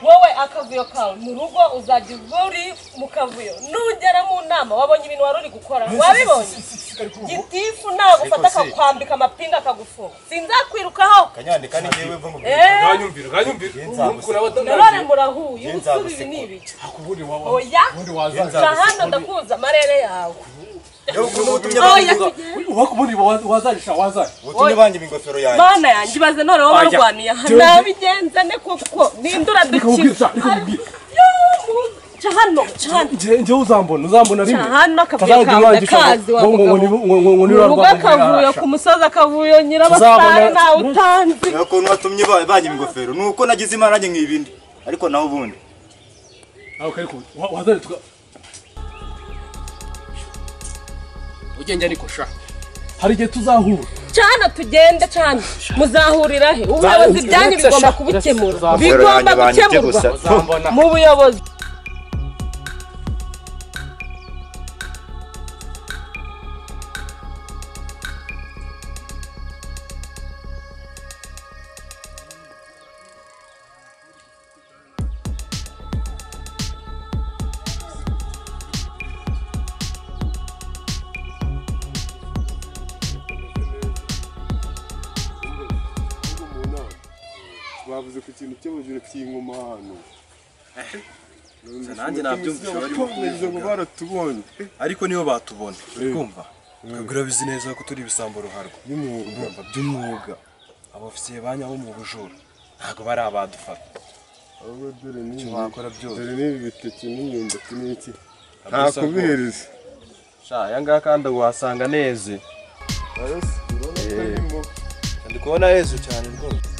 wowe akavuyo kawe mu rugo uzajya uri mu kavuyo nugera mu nama wabonye ibintu wari uri gukora wabibonye gitifu nagufata akakwambika amapinga akagufunga sinzakwirukaho kanyandika ni yewe mva ngo none murahuye usubi ibi nibi oya hano ndakuza amarere yawe wakubundi wazalisha wazaye utumye banje ingofero yanjye mana yanjye baze none wo barwaniye nabigenza ne koko nindura dukira Chahano nje uzambona rimwe Chahano akavuyo kazi kavuyo ku musaza akavuyo nyirabasare na utanzi yako nwatumye banje ingofero nuko nagize imana nje nk'ibindi ariko naho ubundi aho kari ko wazale tuka ugenge ariko sha hari gihe tuzahura cyane tugende cyane muzahurira he ubuyobozi byanyu bigomba kubukemura bigomba gukemurwa mu buyobozi bavuze ku kintu cy'ubujura cy'ingoma hano nanjye nabyumvise ngo baratubonye ariko niyo batubona kumva twagura bizi neza ko turi ibisambo ruharwa by'umwuga abofisiye banyaho mu bujura ntago bari abadufata ahubwo dore ni wakora byose dore ni biteke n'imyumbati n'iki nta kubihereza sha yanga kandi wasanga neze ndi kubona yezu cyane rwose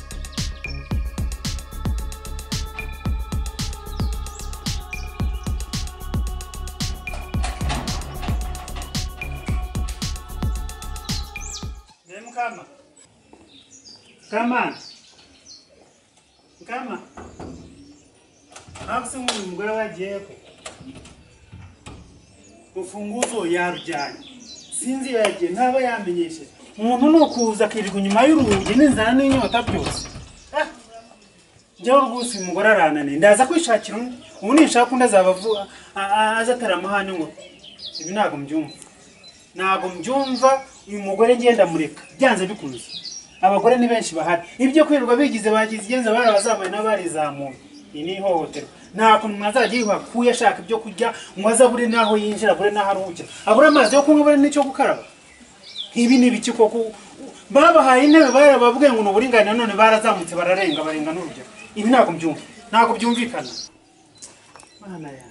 Kama Hakusi umugore wagiye ko ufunguzo yarujyanye sinzi yagiye ntaba yamenyesheje umuntu nukuza akirirwa inyuma y'urugi n'inzara n'inyota byose njyewe rwose umugore aranane ndaza kwishakira ubu nishaka undi azabavu azataramahane ngo ibi ntago mbyumva uyu mugore ngenda mureka byanze bikunze abagore ni benshi bahari ibyo kwirirwa bigize bagize igenza barabazamuye n'abarizamuye ini hohoterwa nta kuntu mwazajya yihakuye ashaka ibyo kurya ngo azabure naho yinjira bure naho aruhukira abura amazi yo kunywa bure n'icyo gukaraba ibi ni biki koko babahaye intebe barababwiye ngo n'uburingane none barazamutse bararenga barenga n'urugero ibi ntago byumvikana mana ya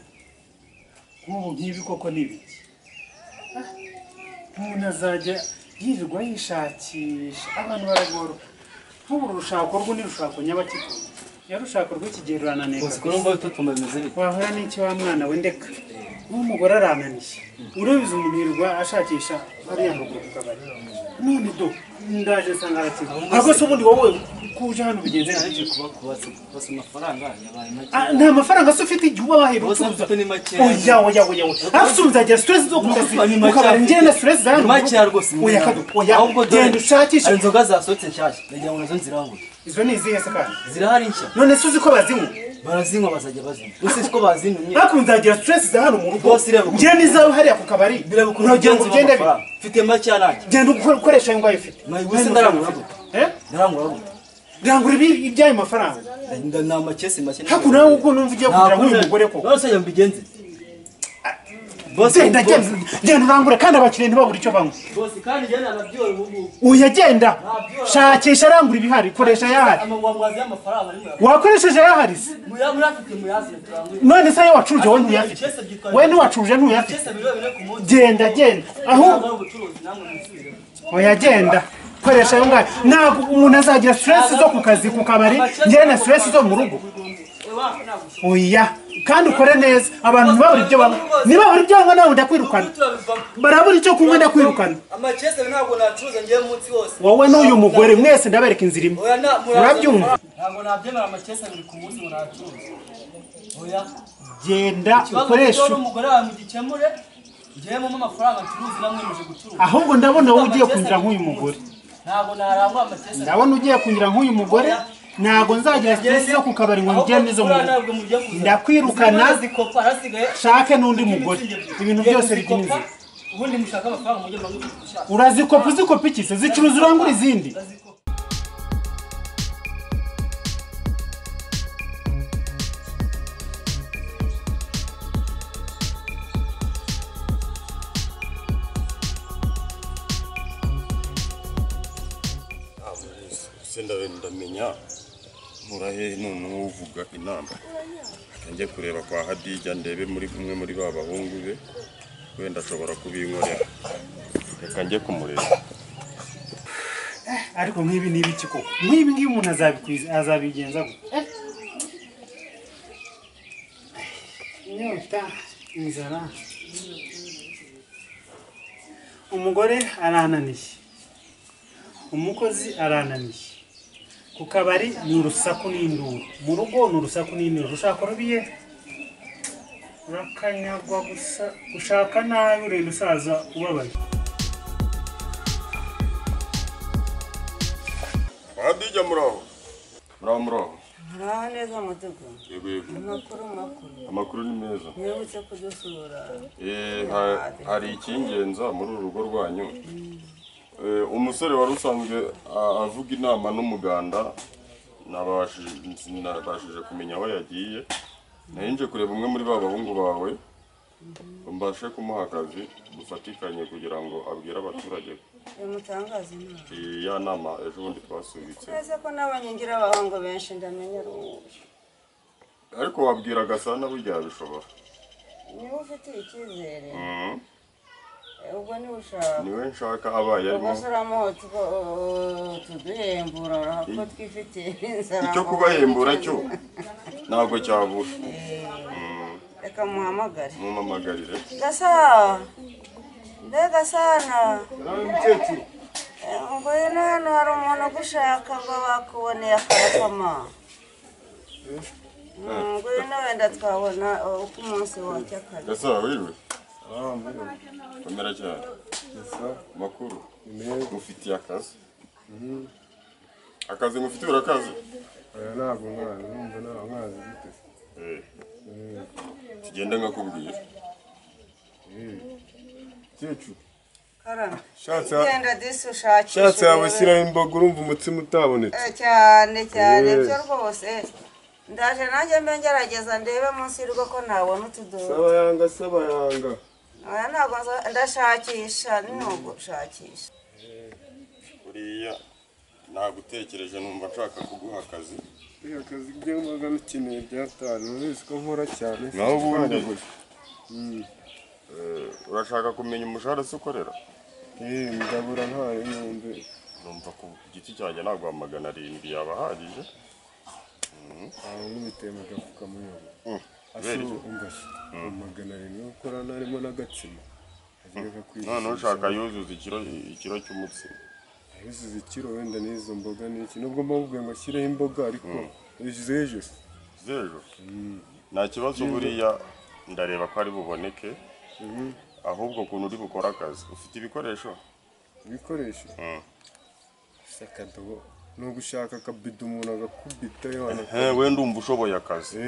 nk'ubu nk'ibi koko ni ibiki umuntu azajya yirirwa yishakisha abantu baragora nk'ubu rushako rwo ni rushako nyabakiko yarushako rw'ikigero rananeka wahora n'iki wa mwana we ndeka n'umugore arananiye urubiza umuntu yirirwa ashakisha hariya ngo kukabari none do ndaje sanga arakiza ahubwo se ubundi wowe kuje hano bigenze nake kuba amafaranga yabaye make nta mafaranga se ufite igihe uba wahera ucuruza oya asubiza ajya stress zo kukabari ngenda stress za hano make rwose oya ahubwo genda ushakisha inzoga zasohotse nshyashya ndagira ngo nazo nzirahure izo ni izihe se kandi zirahari nshya none se uzi ko bazinywa barazinywa bazajya bazinywa gusa ko bazinywa ariko nzagira stress za hano mu rugo ngiye nizawe hariya ku kabari bireba ukuntu ugenda mfite make yanake genda ukoresha ayo ngayo ufite gusa ndarangura gute rangura ibyayo mafaranga nda makesi make haku nawe uko numva ugiye kugira ngo umugore ko nose yo mbigenze genda urangure kandi abakiriya ntibabura icyo banywa Bosi kandi jana nabyo ubu. uya genda shakisha arangura ibihari koresha yahari Amagwazi y'amafaranga ari mu. wakoresheje yahari se Murafite muyazi turangure. none se wacuruje wowe ntuyafite we ntiwacuruje ntuyafite genda aho oya genda koresha ayo ngayo ntabwo umuntu azagira stress zo ku kazi ku kabari njyewe na stress zo mu rugo oya kandi ukore neza abantu ntibabura ibyo banywa nibabura ibyo banywa nawe ndakwirukana barabura icyo kunywa ndakwirukana Amachese ntabwo nacuruza ngiye munsi wose. wowe n'uyu mugore mwese ndabereka inzira imwe urabyumva Ntabwo nabyemera amachese biri ku munsi ngo nacuruza. Oya. genda ukoresha umugore wawe mugikemure. Ngiye mu amafaranga ncuruza namwemeje gucuruza. ahubwo ndabona wowe ugiye kungira nk'uyu mugore Ntabwo narangwa amachese. ndabona ugiye kungira nk'uyu mugore ntabwo nzagira stress zo ku kabari ngo ngende izo mu ndakwirukana shake n'undi mugore ibintu byose bijya inzira ubundi mushaka amafaranga mujye gushaka urazikopa uzikopa iki se zicuruza urangura izindi ndamenya murahe none uvuga inama njye kureba kwa Hadija ndebe muri kumwe muri ba bahungu be wenda ashobora kubinkorera reka njye kumureba ariko nk'ibi ni ibiki koko nk'ibi ngibi umuntu azabigenza gute inyota inzara umugore arananiye umukozi arananiye ku kabari ni urusaku n'induru mu rugo ni urusaku n'induru ushaka rubiye urakanyagwa gusa ushaka nabi urenda usaza ubabaye Hadija muraho muraho Muraho neza mudugu. yego Amakuru ni meza Yibutse kudusura. hari ikingenza muri uru rugo rwanyu umusore wari usanzwe avuga inama n'umuganda nabashije kumenya aho yagiye nje kureba umwe muri ba bahungu bawe mbashe kumuha akazi dufatikanye kugira ngo abwire abaturage Mutangaza ya nama ejo bundi twasubitse ese ko n'abanyengira abahungu benshi ndamenya ruje ariko wabwira Gasana burya bishobora niba ufite icyizere ubwo ni ushaka niwe nshaka abaye arimo ubusuramu tuduhembura ko twifitiye inzara icyo kubahembura cyo ntabwo cyabura reka muhamagare mumamagarire mbega sana ngo hano hari umuntu ugushaka ngo bakuboneye akarakama ngo hino wenda twabona uko umunsi wacya akazi Gasa wiwe komera cyane makuru mufitiye akazi mufitiye urakazi ntabwo numva ntazi gute tugende nkakubwira cyecu karame shatse genda disi ushakisha shatse abashyiraho imboga urumva umutsima utabonetse cyane byo rwose ndaje nanjye mbe ngerageza ndebe munsi y'urugo ko nabona utudobo saba yanga aya ntabwo ndashakisha gushakisha buriya nagutekereje numva nshaka kuguha akazi akazi by'amaga n'ukeneye byatanu ubizi ko nkora cyane naho ubundi urashaka kumenya umushahara se ukorera ndabura ntayo numve numva ku giti cyanjye naguha 700 yaba ahagije aho n'ibitema agapfukamunwa umvashye 700 ukora narimo n'agatsima none ushaka yuzuza ikiro cy'umutsima yuzuza ikiro wenda n'izo mboga n'iki nubwo mbabwiye ngo ashyireho imboga ariko zejo nta kibazo buriya ndareba ko ari buboneke ahubwo ukuntu uri bukora akazi ufite ibikoresho sakadobo no gushaka akabido umuntu agakubita wenda umva ushoboye akazi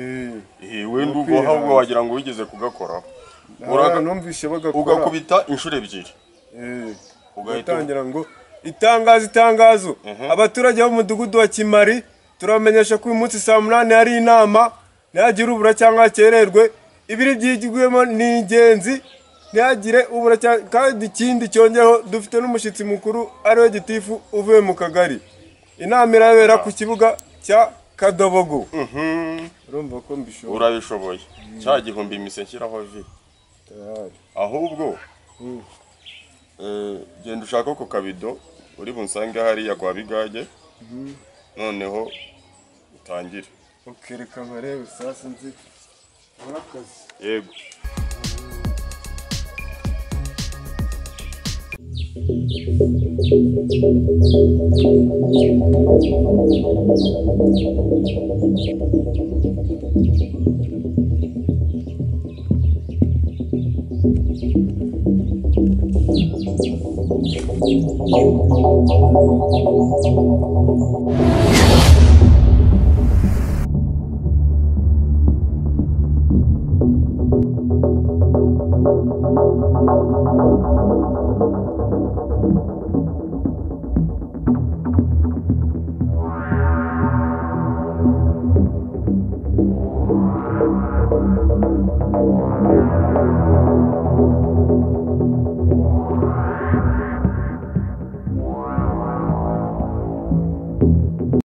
wenda ubwo ahubwo wagira ngo wigeze kugakoraho numvise bagakora ugakubita inshuro ebyiri ugatangira ngo itangazo abaturage b'umudugudu wa Kimari turamenyesha ko uyu munsi saa 8 hari inama ntihagire ubura cyangwa kererwe ibiri byigwemo ni ingenzi ntihagire ubura cyane. Kandi ikindi cyongeho dufite n'umushyitsi mukuru ariwe gitifu uvuye mu kagari. Inama irabera ku kibuga cya Kadobogo. Urumva ko mbishoboye. Urabishoboye. Cya gihumbi imise nshyiraho vi. Ahubwo genda ushaka ko kabido uri bunsange hariya kwa Bigage. Noneho utangire. Ukereka nkarebe sasa nzi. Urakaze. Yego.